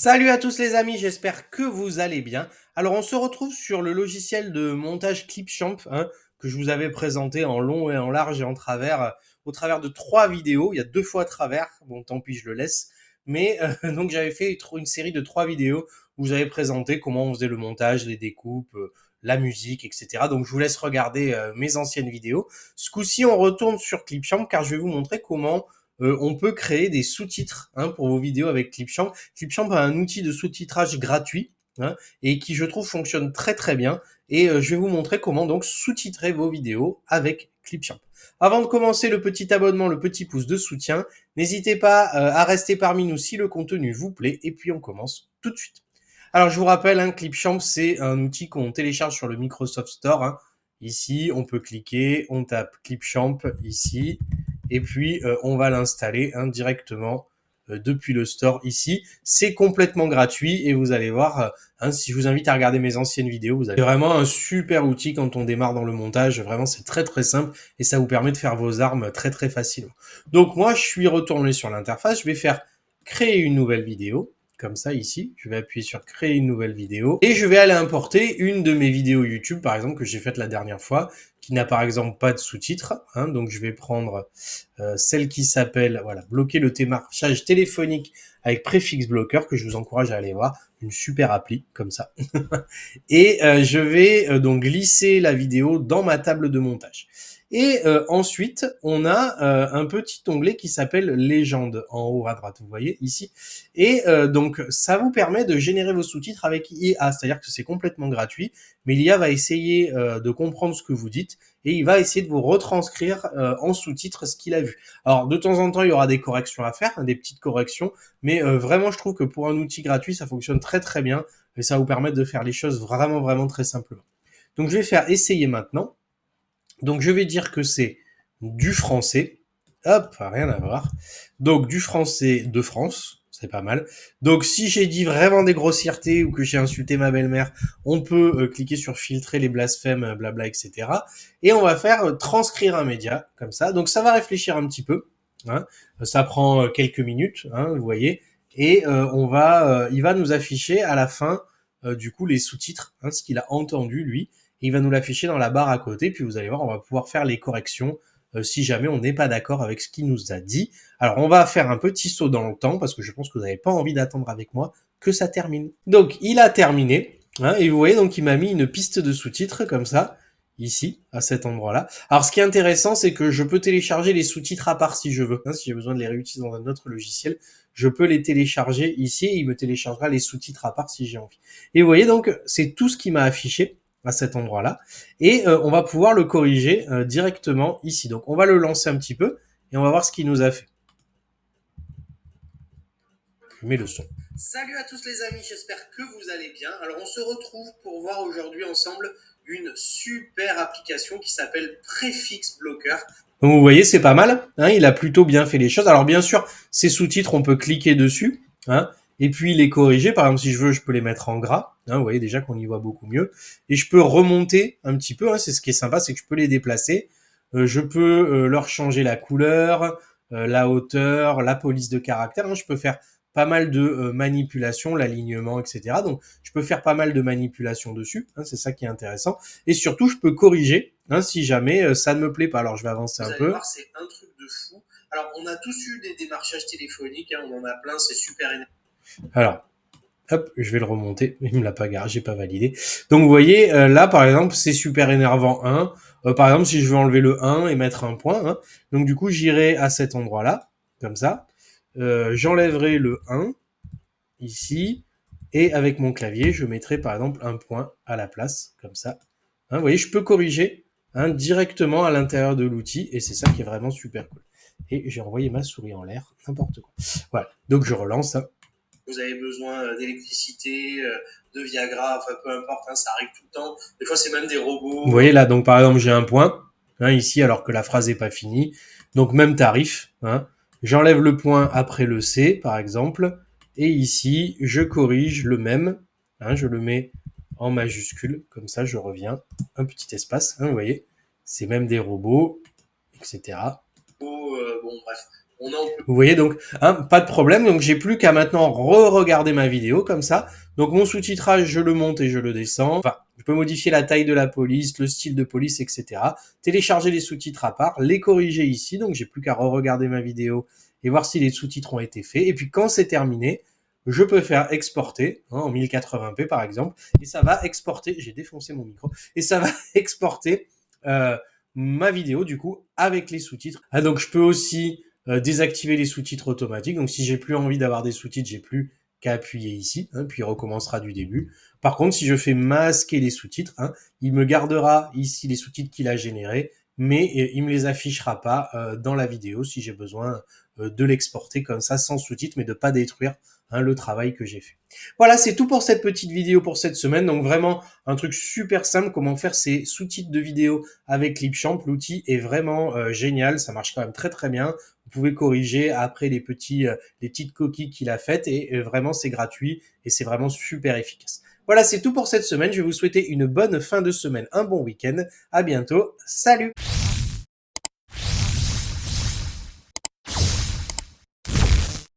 Salut à tous les amis, j'espère que vous allez bien. Alors on se retrouve sur le logiciel de montage Clipchamp que je vous avais présenté en long et en large et en travers, au travers de 3 vidéos. Il y a 2 fois travers, bon tant pis je le laisse. Mais donc j'avais fait une série de 3 vidéos où j'avais présenté comment on faisait le montage, les découpes, la musique, etc. Donc je vous laisse regarder mes anciennes vidéos. Ce coup-ci on retourne sur Clipchamp car je vais vous montrer comment on peut créer des sous-titres pour vos vidéos avec Clipchamp. Clipchamp a un outil de sous-titrage gratuit et qui, je trouve, fonctionne très très bien. Et je vais vous montrer comment donc sous-titrer vos vidéos avec Clipchamp. Avant de commencer, le petit abonnement, le petit pouce de soutien. N'hésitez pas à rester parmi nous si le contenu vous plaît. Et puis on commence tout de suite. Alors je vous rappelle, Clipchamp, c'est un outil qu'on télécharge sur le Microsoft Store. Ici, on peut cliquer, on tape Clipchamp ici, et puis on va l'installer directement depuis le store ici. C'est complètement gratuit et vous allez voir, si je vous invite à regarder mes anciennes vidéos, vous avez vraiment un super outil quand on démarre dans le montage. Vraiment, c'est très très simple et ça vous permet de faire vos armes très très facilement. Donc moi, je suis retourné sur l'interface. Je vais faire créer une nouvelle vidéo. Comme ça ici, je vais appuyer sur créer une nouvelle vidéo et je vais aller importer une de mes vidéos YouTube par exemple que j'ai faite la dernière fois qui n'a par exemple pas de sous-titres. Donc je vais prendre celle qui s'appelle voilà, bloquer le démarchage téléphonique avec Préfixe Bloqueur que je vous encourage à aller voir, une super appli comme ça. Et je vais donc glisser la vidéo dans ma table de montage. Et ensuite, on a un petit onglet qui s'appelle Légende en haut à droite, vous voyez ici. Et donc, ça vous permet de générer vos sous-titres avec IA, c'est-à-dire que c'est complètement gratuit, mais l'IA va essayer de comprendre ce que vous dites et il va essayer de vous retranscrire en sous-titres ce qu'il a vu. Alors, de temps en temps, il y aura des corrections à faire, des petites corrections, mais vraiment, je trouve que pour un outil gratuit, ça fonctionne très très bien et ça va vous permettre de faire les choses vraiment vraiment très simplement. Donc, je vais faire essayer maintenant. Donc, je vais dire que c'est du français. Hop, rien à voir. Donc, du français de France. C'est pas mal. Donc, si j'ai dit vraiment des grossièretés ou que j'ai insulté ma belle-mère, on peut cliquer sur filtrer les blasphèmes, blabla, etc. Et on va faire transcrire un média, comme ça. Donc, ça va réfléchir un petit peu. Ça prend quelques minutes, vous voyez. Et il va nous afficher à la fin, du coup, les sous-titres, ce qu'il a entendu, lui. Et il va nous l'afficher dans la barre à côté. Puis vous allez voir, on va pouvoir faire les corrections si jamais on n'est pas d'accord avec ce qu'il nous a dit. Alors, on va faire un petit saut dans le temps parce que je pense que vous n'avez pas envie d'attendre avec moi que ça termine. Donc, il a terminé. Et vous voyez, donc il m'a mis une piste de sous-titres comme ça, ici, à cet endroit-là. Alors, ce qui est intéressant, c'est que je peux télécharger les sous-titres à part si je veux. Si j'ai besoin de les réutiliser dans un autre logiciel, je peux les télécharger ici et il me téléchargera les sous-titres à part si j'ai envie. Et vous voyez, donc, c'est tout ce qui m'a affiché à cet endroit-là. Et on va pouvoir le corriger directement ici. Donc, on va le lancer un petit peu et on va voir ce qu'il nous a fait. Je mets le son. Salut à tous les amis, j'espère que vous allez bien. Alors on se retrouve pour voir aujourd'hui ensemble une super application qui s'appelle Préfixe Bloqueur. Donc vous voyez, c'est pas mal, il a plutôt bien fait les choses. Alors bien sûr, ces sous-titres, on peut cliquer dessus, et puis les corriger. Par exemple, si je veux, je peux les mettre en gras. Vous voyez déjà qu'on y voit beaucoup mieux. Et je peux remonter un petit peu, c'est ce qui est sympa, c'est que je peux les déplacer. Je peux leur changer la couleur, la hauteur, la police de caractère. Je peux faire pas mal de manipulations, l'alignement, etc. Donc, je peux faire pas mal de manipulations dessus. C'est ça qui est intéressant. Et surtout, je peux corriger si jamais ça ne me plaît pas. Alors, je vais avancer un peu. Vous allez voir, c'est un truc de fou. Alors, on a tous eu des démarchages téléphoniques. On en a plein. C'est super énervant. Alors, hop, je vais le remonter. Il me l'a pas garé, j'ai pas validé. Donc, vous voyez, là, par exemple, c'est super énervant 1. Par exemple, si je veux enlever le 1 et mettre un point, donc du coup, j'irai à cet endroit-là, comme ça. J'enlèverai le 1 ici et avec mon clavier, je mettrai par exemple un point à la place, comme ça. Vous voyez, je peux corriger directement à l'intérieur de l'outil et c'est ça qui est vraiment super cool. Et j'ai envoyé ma souris en l'air, n'importe quoi. Voilà, donc je relance. Vous avez besoin d'électricité, de Viagra, enfin peu importe, ça arrive tout le temps. Des fois, c'est même des robots. Vous voyez là, donc par exemple, j'ai un point ici alors que la phrase n'est pas finie. Donc même tarif. J'enlève le point après le C, par exemple. Et ici, je corrige le même. Je le mets en majuscule. Comme ça, je reviens. Un petit espace. Vous voyez, c'est même des robots, etc. Bon, bref. Vous voyez donc, hein, pas de problème. Donc j'ai plus qu'à maintenant re-regarder ma vidéo comme ça. Donc mon sous-titrage, je le monte et je le descends. Enfin, je peux modifier la taille de la police, le style de police, etc. Télécharger les sous-titres à part, les corriger ici. Donc j'ai plus qu'à re-regarder ma vidéo et voir si les sous-titres ont été faits. Et puis quand c'est terminé, je peux faire exporter, hein, en 1080p par exemple, et ça va exporter, j'ai défoncé mon micro, et ça va exporter euh, ma vidéo du coup avec les sous-titres. Ah, donc je peux aussi désactiver les sous-titres automatiques. Donc si j'ai plus envie d'avoir des sous-titres, j'ai plus qu'à appuyer ici, hein, puis il recommencera du début. Par contre, si je fais masquer les sous-titres, hein, il me gardera ici les sous-titres qu'il a générés, mais il me les affichera pas dans la vidéo si j'ai besoin de l'exporter comme ça sans sous-titres, mais de pas détruire, hein, le travail que j'ai fait. Voilà, c'est tout pour cette petite vidéo pour cette semaine. Donc vraiment un truc super simple, comment faire ces sous-titres de vidéo avec Clipchamp. L'outil est vraiment génial, ça marche quand même très très bien. Vous pouvez corriger après les petites coquilles qu'il a faites et vraiment c'est gratuit et c'est vraiment super efficace. Voilà, c'est tout pour cette semaine. Je vais vous souhaiter une bonne fin de semaine, un bon week-end. À bientôt. Salut!